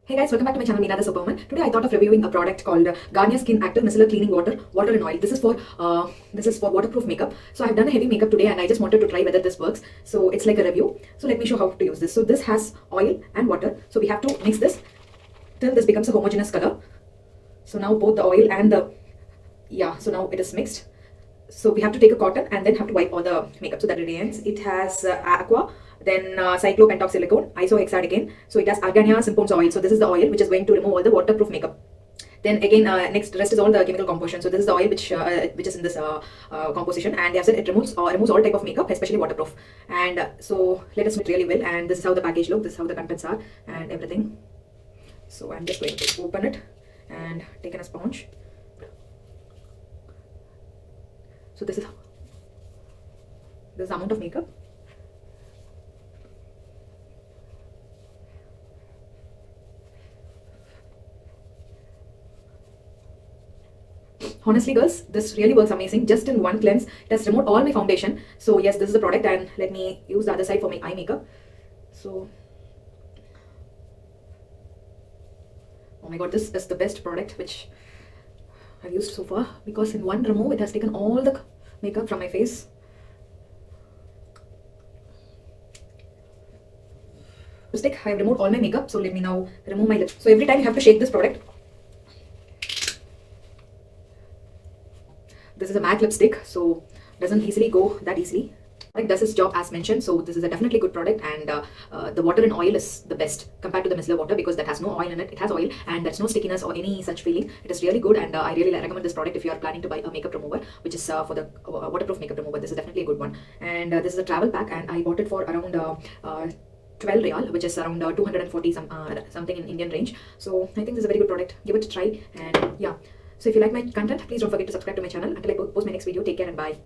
Hey guys, welcome back to my channel, Meena the Superwoman. Today I thought of reviewing a product called Garnier Skin Active Micellar Cleaning Water, Water and Oil. This is for waterproof makeup. So I've done a heavy makeup today and I just wanted to try whether this works. So it's like a review. So let me show how to use this. So this has oil and water. So we have to mix this till this becomes a homogeneous color. So now both the oil and so now it is mixed. So we have to take a cotton and then have to wipe all the makeup. So that ingredients, it has aqua, then cyclopentoxylicone, isohexadecane. So it has Garnier Micellar oil. So this is the oil which is going to remove all the waterproof makeup. Then again, next rest is all the chemical composition. So this is the oil which is in this composition, and they have said it removes all type of makeup, especially waterproof. And so let us do it really well. And this is how the package looks. This is how the contents are and everything. So I'm just going to open it and take in a sponge. So this is the amount of makeup. Honestly girls, this really works amazing. Just in one cleanse, it has removed all my foundation. So yes, this is the product, and let me use the other side for my eye makeup. So, oh my god, this is the best product which I've used so far, because in one remove it has taken all the makeup from my face. Lipstick, I have removed all my makeup, so let me now remove my lips. So every time you have to shake this product. This is a matte lipstick, so doesn't easily go that easily. It does its job as mentioned, so this is a definitely good product, and the water and oil is the best compared to the micellar water, because that has no oil in it. It has oil and there's no stickiness or any such feeling. It is really good, and I really recommend this product if you are planning to buy a makeup remover, which is for the waterproof makeup remover. This is definitely a good one, and this is a travel pack, and I bought it for around 12 real, which is around 240 something in Indian range. So I think this is a very good product. Give it a try, and yeah. So if you like my content, please don't forget to subscribe to my channel. Until I post my next video, take care and bye.